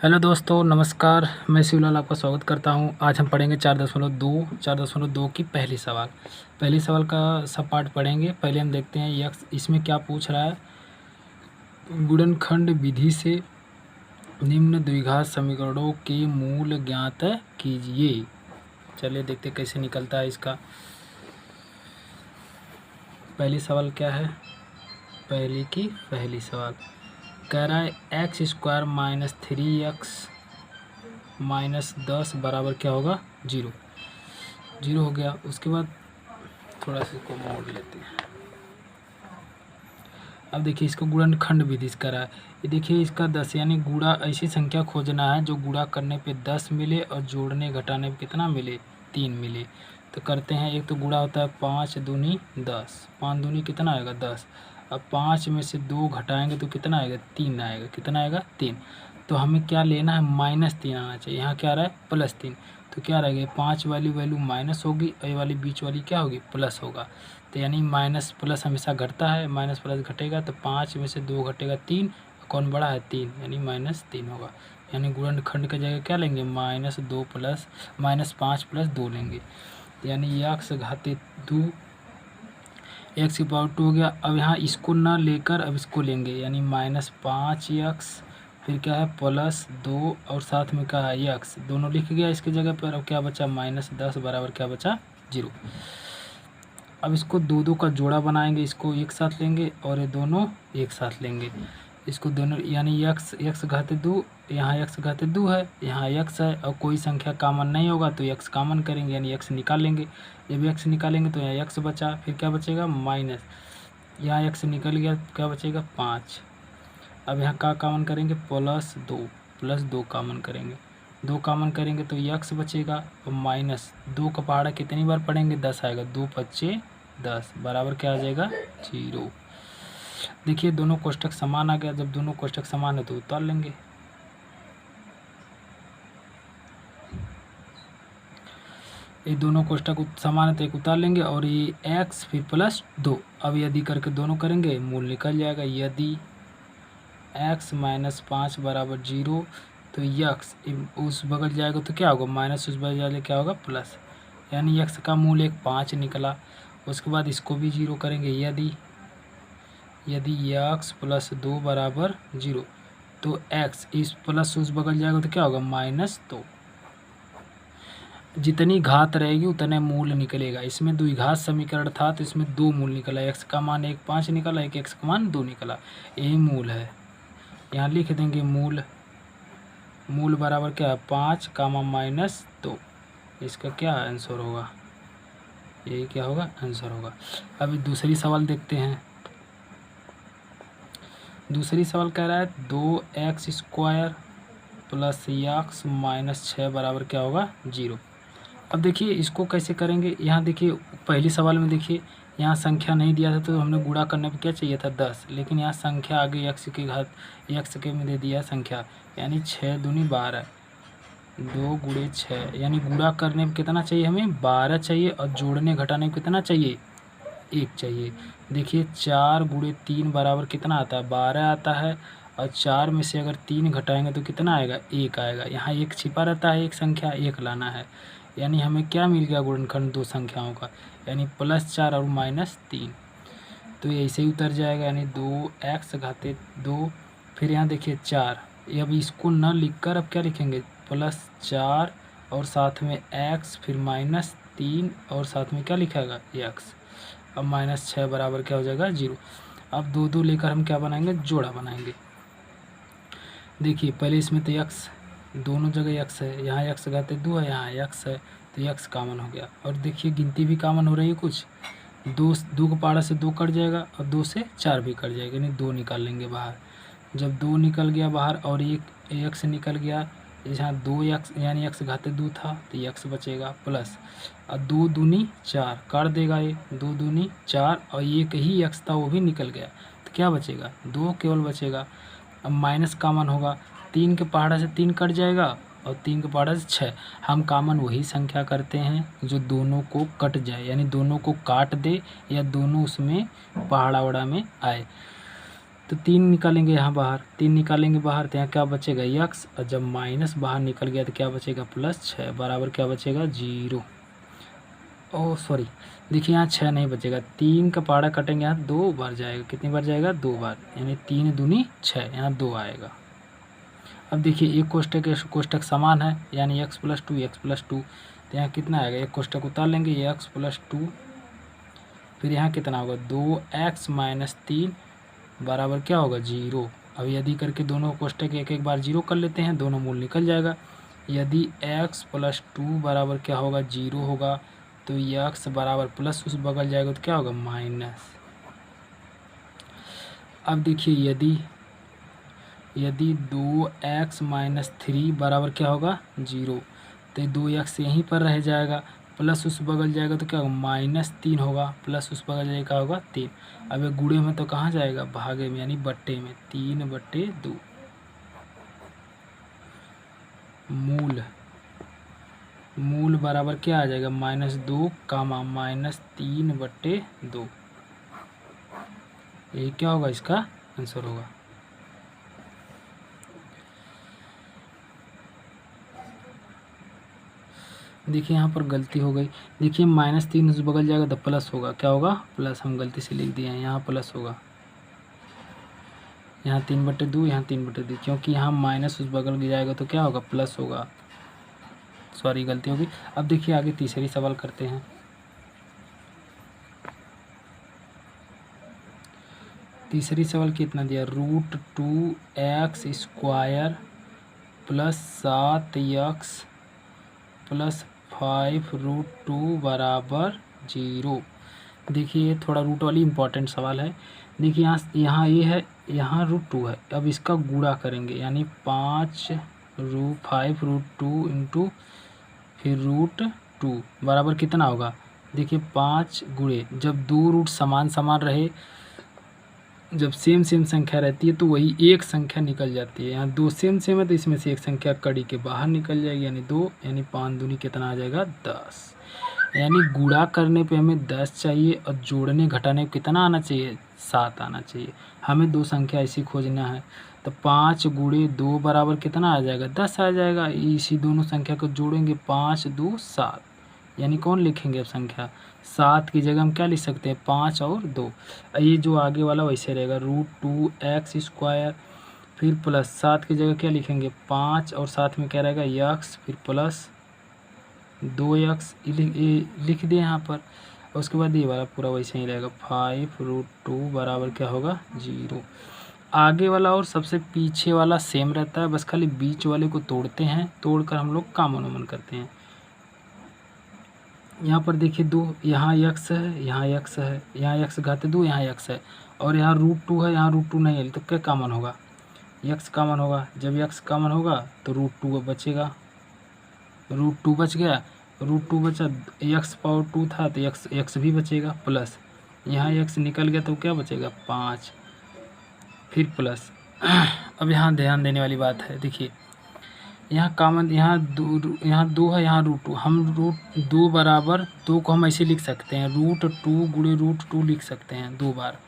Hello दोस्तों, नमस्कार। मैं शिवलाल आपका स्वागत करता हूं। आज हम पढ़ेंगे 4.2 की पहली सवाल का सब पार्ट पढ़ेंगे। पहले हम देखते हैं यक्स इसमें क्या पूछ रहा है। गुणनखंड विधि से निम्न द्विघात समीकरणों के मूल ज्ञात कीजिए। चलिए देखते कैसे निकलता है इसका। पहली सवाल क्या है, पहली सवाल कह रहा है x² माइनस 3x माइनस 10 बराबर क्या होगा, 0 हो गया। उसके बाद थोड़ा सा इसको मोड़ लेते हैं। अब देखिए इसको गुणनखंड विधि से करा है। ये देखिए इसका 10 यानी गुणा, ऐसी संख्या खोजना है जो गुणा करने पे 10 मिले और जोड़ने घटाने पे कितना मिले, 3 मिले। तो करते हैं। एक तो गुणा होता है 5 दूनी 10, 5 दूनी कितना आएगा 10। अब 5 में से 2 घटाएंगे तो कितना आएगा, 3 आएगा। कितना आएगा, 3। तो हमें क्या लेना है, -3 आना चाहिए। यहाँ क्या आ रहा है, +3। तो क्या रहेगा, 5 वाली वैल्यू माइनस होगी और ये वाली बीच वाली क्या होगी, प्लस होगा। तो यानी माइनस प्लस हमेशा घटता है, माइनस प्लस घटेगा। तो 5 में से 2 घटेगा 3, कौन बड़ा है, 3, यानी -3 होगा। यानी गुणनखंड की जगह क्या लेंगे, -5 + 2 लेंगे। यानी x घाते 2 x⁴ हो गया। अब यहाँ इसको ना लेकर अब इसको लेंगे, यानी -5x फिर क्या है +2 और साथ में क्या है x, दोनों लिख गया इसकी जगह पर। अब क्या बचा, -10 बराबर क्या बचा, 0। अब इसको दो का जोड़ा बनाएंगे, इसको एक साथ लेंगे और ये दोनों एक साथ लेंगे। इसको दोनों यानी x घाते 2, यहाँ x घाते 2 है, यहाँ x है और कोई संख्या कॉमन नहीं होगा तो x कॉमन करेंगे, यानी x निकाल लेंगे। जब x निकालेंगे तो यहाँ x बचा, फिर क्या बचेगा माइनस, यहाँ x निकल गया, क्या बचेगा 5। अब यहाँ का कॉमन करेंगे, +2 कॉमन करेंगे, 2 कॉमन करेंगे तो x बचेगा और -2 का पहाड़ा कितनी बार पढ़ेंगे, 10 आएगा। 2 × 5 = 10 बराबर क्या आ जाएगा, 0। देखिए दोनों कोष्ठक समान आ गया। जब दोनों कोष्ठक समान है तो उतार लेंगे। ये दोनों कोष्ठक समान है तो एक उतार लेंगे और ये x फिर +2। अब यदि करके दोनों करेंगे, मूल निकल जाएगा। यदि x - 5 = 0 तो x उस बगल जाएगा तो क्या होगा, माइनस उस बगल जाएगा क्या होगा, प्लस। यानी x का मूल एक 5 निकला। उसके बाद इसको भी 0 करेंगे। यदि x + 2 = 0 तो x इस प्लस उस बगल जाएगा तो क्या होगा, -2। जितनी घात रहेगी उतने मूल निकलेगा। इसमें द्विघात समीकरण था तो इसमें 2 मूल निकला, x का मान 1 5 निकला, एक x का मान 2 निकला। यही मूल है। यहाँ लिख देंगे मूल बराबर क्या है, 5 -2। इसका क्या आंसर होगा, यही क्या होगा, आंसर होगा। अभी दूसरी सवाल देखते हैं। दूसरी सवाल कह रहा है 2x² + x - 6 बराबर क्या होगा, 0। अब देखिए इसको कैसे करेंगे। यहाँ देखिए पहली सवाल में देखिए यहाँ संख्या नहीं दिया था तो हमने गुणा करने पे क्या चाहिए था, 10। लेकिन यहाँ संख्या आगे x की घात x के में दे दिया संख्या, यानी 6 दूनी 12, 2 × 6 यानी गुणा करने पे कितना चाहिए हमें, 12 चाहिए और जोड़ने घटाने पे कितना चाहिए, 1 चाहिए। देखिए 4 × 3 बराबर कितना आता है, 12 आता है। और 4 में से अगर 3 घटाएंगे तो कितना आएगा, 1 आएगा। यहाँ 1 छिपा रहता है, एक संख्या 1 लाना है। यानी हमें क्या मिल गया, गुणनखंड दो संख्याओं का, यानी +4 और -3। तो ये ऐसे ही उतर जाएगा, यानी 2x घाते 2। फिर यहाँ देखिए 4, अब इसको न लिखकर अब क्या लिखेंगे, +4 और साथ में x फिर -3 और साथ में क्या लिखेगा, x। अब -6 बराबर क्या हो जाएगा, 0। अब 2 लेकर हम क्या बनाएंगे, जोड़ा बनाएंगे। देखिए पहले इसमें तो x दोनों जगह x है, यहाँ x घाते 2 है, यहाँ x है तो x कॉमन हो गया। और देखिए गिनती भी कॉमन हो रही है कुछ, 2 के पहाड़ा से 2 कट जाएगा और 2 से 4 भी कट जाएगा, यानी 2 निकाल लेंगे बाहर। जब 2 निकल गया बाहर और एक x निकल गया, यहाँ 2x यानी x घाते 2 था तो x बचेगा प्लस, और 2 दूनी 4 कर देगा, ये 2 दूनी 4 और एक ही x था वो भी निकल गया तो क्या बचेगा, 2 केवल बचेगा। अब माइनस कॉमन होगा, 3 के पहाड़ा से 3 कट जाएगा और 3 के पहाड़ा से 6। हम कॉमन वही संख्या करते हैं जो दोनों को कट जाए, यानी दोनों को काट दे या दोनों उसमें पहाड़ा वड़ा में आए। तो 3 निकालेंगे यहाँ बाहर, 3 निकालेंगे बाहर तो यहाँ क्या बचेगा x, और जब माइनस बाहर निकल गया तो क्या बचेगा +6 बराबर क्या बचेगा 0। ओह सॉरी, देखिए यहाँ 6 नहीं बचेगा, 3 का पहाड़ा कटेंगे यहाँ 2 बार जाएगा, कितनी बार जाएगा 2 बार, यानी 3 दूनी 6, यहाँ 2 आएगा। अब देखिए एक कोष्टक समान है, यानी x + 2 तो यहाँ कितना आएगा, एक कोष्टक उतार लेंगे x + 2, फिर यहाँ कितना होगा 2x - 3 बराबर क्या होगा 0। अब यदि करके दोनों कोष्टक एक एक बार 0 कर लेते हैं, दोनों मूल निकल जाएगा। यदि x + 2 बराबर क्या होगा 0 होगा, तो x बराबर प्लस उस बगल जाएगा तो क्या होगा माइनस। अब देखिए यदि 2x - 3 बराबर क्या होगा 0, तो 2x यहीं पर रह जाएगा, प्लस उस बगल जाएगा तो क्या होगा -3 होगा, प्लस उस बगल जाएगा क्या होगा 3। अब ये गुणे में तो कहाँ जाएगा भागे में, यानी बट्टे में, 3/2 मूल बराबर क्या आ जाएगा -2 -3/2। ये क्या होगा इसका आंसर होगा। देखिए यहाँ पर गलती हो गई, देखिए -3 उस बगल जाएगा तो प्लस होगा, क्या होगा प्लस, हम गलती से लिख दिए हैं, यहाँ प्लस होगा, यहाँ 3/2, यहाँ 3/2, क्योंकि यहाँ माइनस उस बगल जाएगा तो क्या होगा प्लस होगा, सॉरी गलती होगी। अब देखिए आगे तीसरी सवाल करते हैं। तीसरी सवाल कितना दिया, √2x² + 7x + 5√2 बराबर 0। देखिए ये थोड़ा रूट वाली इम्पॉर्टेंट सवाल है। देखिए यहाँ ये है, यहाँ √2 है, अब इसका गुणा करेंगे, यानी 5√2 इंटू फिर √2 बराबर कितना होगा। देखिए 5 गुणे, जब दो रूट समान रहे, जब सेम संख्या रहती है तो वही एक संख्या निकल जाती है। यहाँ 2 सेम है तो इसमें से एक संख्या कड़ी के बाहर निकल जाएगी, यानी 2, यानी 5 दूनी कितना आ जाएगा 10। यानी गुणा करने पे हमें 10 चाहिए और जोड़ने घटाने पे कितना आना चाहिए 7 आना चाहिए। हमें दो संख्या ऐसी खोजना है, तो 5 गुणे 2 बराबर कितना आ जाएगा 10 आ जाएगा। इसी दोनों संख्या को जोड़ेंगे, 5 2 7, यानी कौन लिखेंगे अब संख्या 7 की जगह हम क्या लिख सकते हैं 5 और 2। ये जो आगे वाला वैसे रहेगा, √2x², फिर प्लस 7 की जगह क्या लिखेंगे 5 और साथ में क्या रहेगा x, फिर प्लस 2x लिख दिए यहाँ पर। उसके बाद ये वाला पूरा वैसे ही रहेगा, 5√2 बराबर क्या होगा 0। आगे वाला और सबसे पीछे वाला सेम रहता है, बस खाली बीच वाले को तोड़ते हैं, तोड़कर हम लोग कॉमन करते हैं। यहाँ पर देखिए 2, यहाँ x है, यहाँ x है, यहाँ x घाते 2, यहाँ x है, और यहाँ √2 है, यहाँ √2 नहीं है, तो क्या कॉमन होगा x कॉमन होगा। जब x कॉमन होगा तो √2 बचेगा, √2 बच गया, √2 बचा, x⁻2 था तो x भी बचेगा, प्लस यहाँ x निकल गया तो क्या बचेगा 5, फिर प्लस। अब यहाँ ध्यान देने वाली बात है, देखिए यहाँ कॉमन, यहाँ 2 है, यहाँ √2, हम √2 बराबर 2 को हम ऐसे लिख सकते हैं, √2 गुणे √2 लिख सकते हैं 2 बार,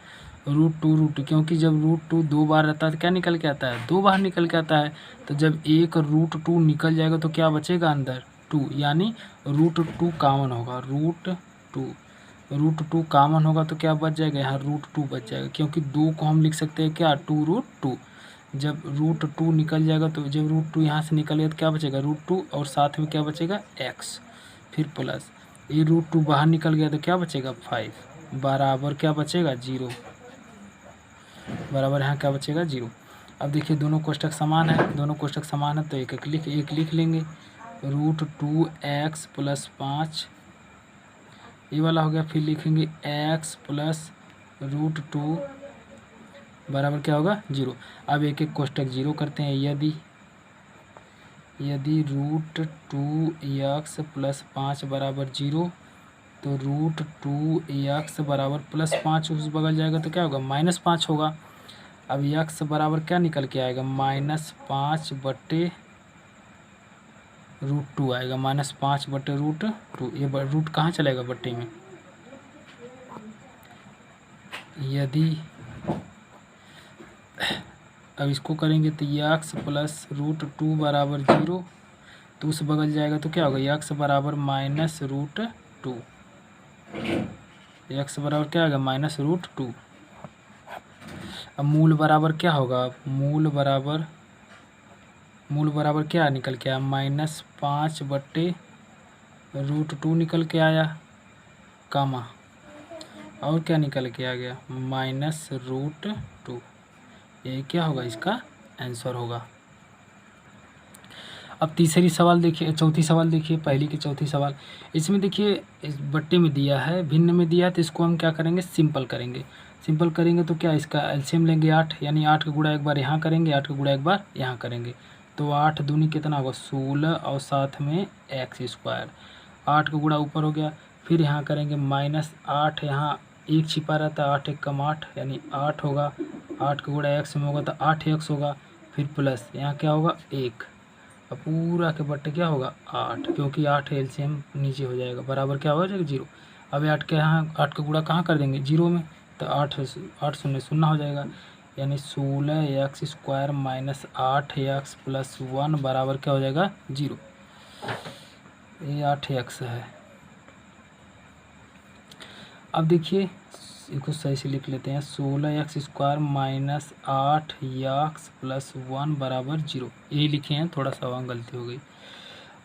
√2, क्योंकि जब √2 2 बार रहता है तो क्या निकल के आता है 2 बार निकल के आता है। तो जब एक √2 निकल जाएगा तो क्या बचेगा अंदर 2, यानी √2 कॉमन होगा, √2 कॉमन होगा तो क्या बच जाएगा यहाँ √2 बच जाएगा, क्योंकि 2 को हम लिख सकते हैं क्या 2√2। जब √2 निकल जाएगा तो जब √2 यहाँ से निकल गया तो क्या बचेगा √2 और साथ में क्या बचेगा x, फिर प्लस ये √2 बाहर निकल गया तो क्या बचेगा 5 बराबर क्या बचेगा 0, बराबर यहाँ क्या बचेगा 0। अब देखिए दोनों कोष्टक समान है, तो एक लिख लेंगे, √2x + 5 ये वाला हो गया, फिर लिखेंगे x + √2 बराबर क्या होगा 0। अब एक एक कोष्टक 0 करते हैं। यदि √2x + 5 बराबर 0, तो √2x बराबर +5 उस बगल जाएगा तो क्या होगा -5 होगा। अब x बराबर क्या निकल के आएगा -5/√2 आएगा, -5/√2। ये रूट कहाँ चलेगा बट्टे में। यदि अब इसको करेंगे तो यक्स प्लस रूट 2 बराबर 0, तो उस बगल जाएगा तो क्या होगा, यक्स बराबर -√2, यक्स बराबर क्या आएगा -√2। अब मूल बराबर क्या होगा, मूल बराबर क्या निकल के आया, -5/√2 निकल के आया, कामा और क्या निकल के आ गया -√2। ये क्या होगा, इसका आंसर होगा। अब तीसरी सवाल देखिए, चौथी सवाल देखिए, पहली की चौथी सवाल। इसमें देखिए इस बट्टे में दिया है, भिन्न में दिया है, तो इसको हम क्या करेंगे, सिंपल करेंगे। सिंपल करेंगे तो क्या, इसका एलसीएम लेंगे 8, यानी 8 का गुणा एक बार यहाँ करेंगे, 8 का गुणा एक बार यहाँ करेंगे, तो 8 दूनी कितना होगा 16 और साथ में x²। 8 का गुणा ऊपर हो गया, फिर यहाँ करेंगे -8, यहाँ एक छिपा रहता है, 8 1 कम 8 यानी 8 होगा, 8 का गुणा x में होगा तो 8x होगा, फिर प्लस यहाँ क्या होगा 1, अब पूरा के बट्टे क्या होगा 8, क्योंकि 8 एलसीएम नीचे हो जाएगा, बराबर क्या हो जाएगा 0। अब 8 के यहाँ 8 का गुणा कहाँ कर देंगे 0 में, तो 8 शून्य शून्य हो जाएगा, यानी 16x² -8x + 1 बराबर क्या हो जाएगा 0। ये 8x है। अब देखिए इसको सही से लिख लेते हैं, 16x² -8x + 1 बराबर 0, यही लिखे हैं, थोड़ा सा वहाँ गलती हो गई।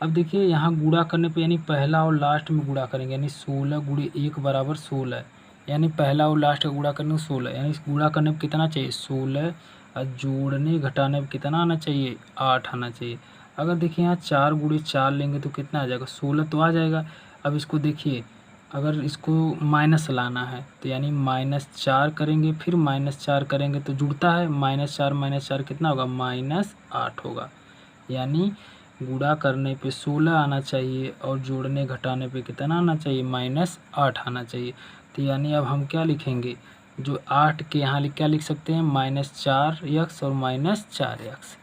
अब देखिए यहाँ गुणा करने पे यानी पहला और लास्ट में गुणा करेंगे, यानी 16 × 1 बराबर 16, यानी पहला और लास्ट का गुणा करने में 16, यानी गुणा करने में कितना चाहिए 16, और जोड़ने घटाने में कितना आना चाहिए 8 आना चाहिए। अगर देखिए यहाँ 4 × 4 लेंगे तो कितना आ जाएगा 16 तो आ जाएगा। अब इसको देखिए, अगर इसको माइनस लाना है तो यानी -4 करेंगे, फिर -4 करेंगे तो जुड़ता है, -4 - 4 कितना होगा -8 होगा, यानी गुणा करने पे 16 आना चाहिए और जोड़ने घटाने पे कितना आना चाहिए -8 आना चाहिए। तो यानी अब हम क्या लिखेंगे, जो 8 के यहाँ क्या लिख सकते हैं -4x और -4x,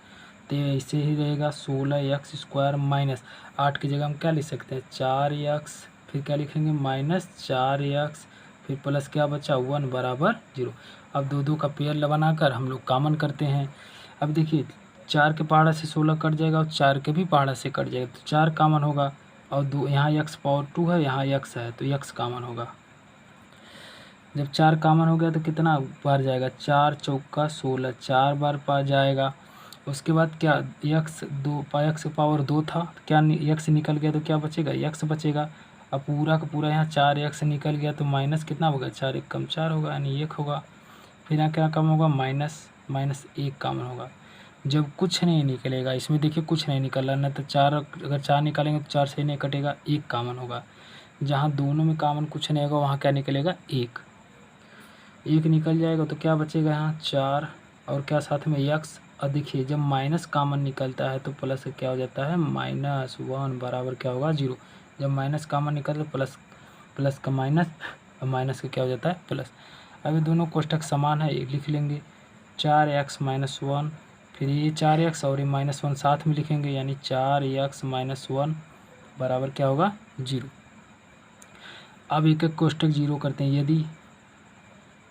तो ऐसे ही रहेगा 16x² -8 की जगह हम क्या लिख सकते हैं 4x, फिर क्या लिखेंगे -4x, फिर प्लस क्या बचा 1 बराबर 0। अब दो दो का पेयर बनाकर हम लोग कॉमन करते हैं। अब देखिए 4 के पहाड़ा से 16 कट जाएगा और 4 के भी पहाड़ा से कट जाएगा, तो 4 कॉमन होगा, और दो यहाँ x⁴ है, यहाँ x है तो x कॉमन होगा। जब 4 कॉमन हो गया तो कितना बार जाएगा 4 चौका 16, 4 बार पा जाएगा। उसके बाद क्या x 2 था, क्या x निकल गया तो क्या बचेगा x बचेगा। अब पूरा का पूरा यहाँ 4x निकल गया तो माइनस कितना होगा 4 1 कम 4 होगा, यानी 1 होगा। फिर यहाँ क्या कम होगा -1 कॉमन होगा। जब कुछ नहीं निकलेगा, इसमें देखिए कुछ नहीं निकल रहा, ना तो 4, अगर 4 निकालेंगे तो 4 से नहीं कटेगा, 1 कॉमन होगा। जहाँ दोनों में कॉमन कुछ नहीं होगा वहाँ क्या निकलेगा 1 निकल जाएगा, तो क्या बचेगा यहाँ 4 और क्या साथ में x। और देखिए जब माइनस कॉमन निकलता है तो प्लस क्या हो जाता है -1 बराबर क्या होगा 0। जब माइनस कॉमन निकलता है प्लस का माइनस, और माइनस का क्या हो जाता है प्लस। अभी दोनों कोष्ठक समान है, एक लिख लेंगे 4x - 1, फिर ये 4x और ये -1 साथ में लिखेंगे, यानी 4x - 1 बराबर क्या होगा 0। अब एक एक कोष्ठक 0 करते हैं। यदि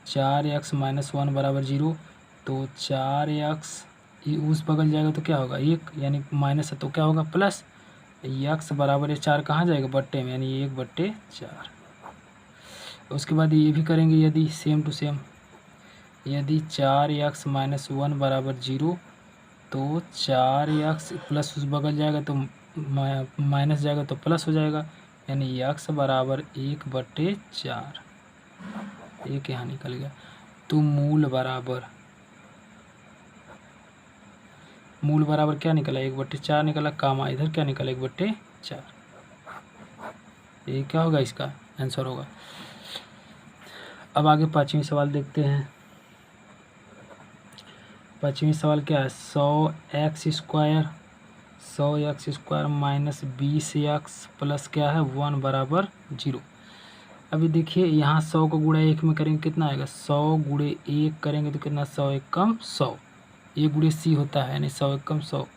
4x - 1 बराबर 0, तो 4x उस बगल जाएगा तो क्या होगा 1, यानी माइनस है तो क्या होगा प्लस, x बराबर है 4 कहाँ जाएगा बट्टे में, यानी 1/4। उसके बाद ये भी करेंगे, यदि सेम टू सेम, यदि 4x - 1 बराबर 0, तो 4x प्लस उस बगल जाएगा तो माइनस जाएगा तो प्लस हो जाएगा, यानी x बराबर 1/4, एक यहाँ निकल गया। तो मूल बराबर क्या निकला 1/4 निकला, कामा इधर क्या निकला 1/4, ये क्या होगा इसका आंसर होगा। अब आगे 5वीं सवाल देखते हैं। 5वीं सवाल क्या है, 100x² -20x प्लस क्या है 1 बराबर 0। अभी देखिए यहाँ 100 को गुणा 1 में करेंगे कितना आएगा 100 × 1 करेंगे तो कितना 100 1 कम 100, 1 × c होता है, यानी 100 1 कम 100,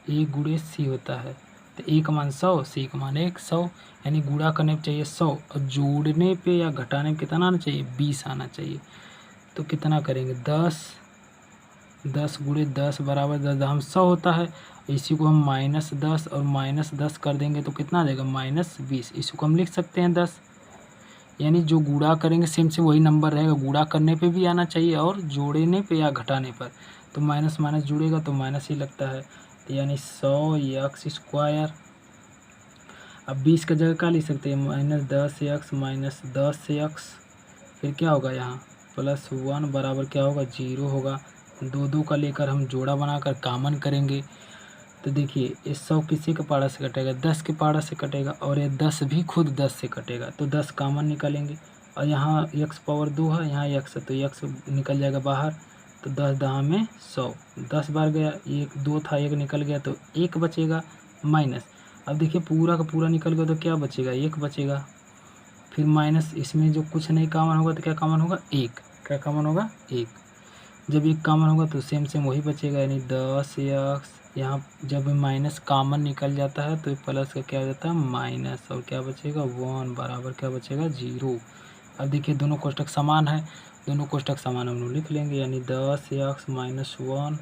1 × c होता है, तो a का मान 100, c का मान 100, यानी गुणा करने पे चाहिए 100 और जोड़ने पे या घटाने पे कितना आना चाहिए 20 आना चाहिए। तो कितना करेंगे 10 10 गुणे 10 बराबर 10 हम 100 होता है। इसी को हम -10 और -10 कर देंगे तो कितना आ जाएगा -20। इसी को हम लिख सकते हैं 10। यानी जो गुणा करेंगे सेम से वही नंबर रहेगा, गुणा करने पे भी आना चाहिए और जोड़ने पे या घटाने पर। तो माइनस माइनस जुड़ेगा तो माइनस ही लगता है। तो यानी 100x²। अब 20 का जगह क्या लिख सकते हैं, -10x -10x। फिर क्या होगा यहाँ +1 बराबर क्या होगा 0 होगा। 2 का लेकर हम जोड़ा बनाकर कॉमन करेंगे। तो देखिए ये 100 किसी के पारा से कटेगा, 10 के पारा से कटेगा और ये 10 भी खुद 10 से कटेगा। तो 10 कॉमन निकालेंगे और यहाँ x⁻2 है, यहाँ x है तो x निकल जाएगा बाहर। तो 10 दहा में 100, 10 बार गया, 1 2 था 1 निकल गया तो 1 बचेगा माइनस। अब देखिए पूरा का पूरा निकल गया तो क्या बचेगा 1 बचेगा। फिर माइनस इसमें जो कुछ नहीं कॉमन होगा तो क्या कॉमन होगा 1। क्या कॉमन होगा 1। जब 1 कॉमन होगा तो सेम वही बचेगा, यानी 10x। यहाँ जब माइनस कॉमन निकल जाता है तो प्लस का क्या हो जाता है माइनस, और क्या बचेगा 1 बराबर क्या बचेगा 0। अब देखिए दोनों कोष्टक समान है, दोनों कोष्टक समान हम लोग लिख लेंगे, यानी 10x - 1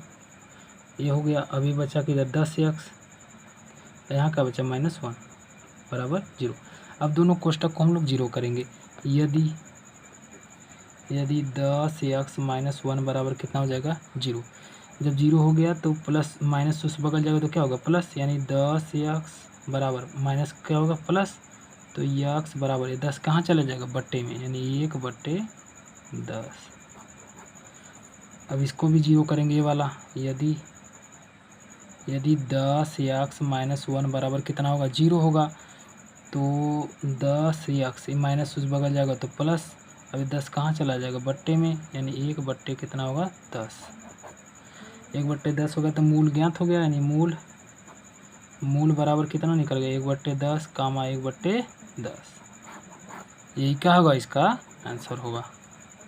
ये हो गया। अभी बचा किधर 10x, यहाँ क्या बचा -1 बराबर 0। अब दोनों कोष्टक को हम लोग 0 करेंगे। यदि 10x - 1 बराबर कितना हो जाएगा 0। जब 0 हो गया तो प्लस माइनस उस बगल जाएगा तो क्या होगा प्लस, यानी 10x बराबर माइनस क्या होगा प्लस। तो x बराबर है 10 कहाँ चला जाएगा बट्टे में, यानी 1/10। अब इसको भी 0 करेंगे ये वाला। यदि 10x - 1 बराबर कितना होगा 0 होगा तो 10x माइनस उस बगल जाएगा तो प्लस। अभी 10 कहाँ चला जाएगा बट्टे में, यानी 1/10 कितना होगा 10। 1/10 हो गया तो मूल ज्ञात हो गया, यानी मूल बराबर कितना निकल गया 1/10 कामा 1/10। यही क्या होगा इसका आंसर होगा।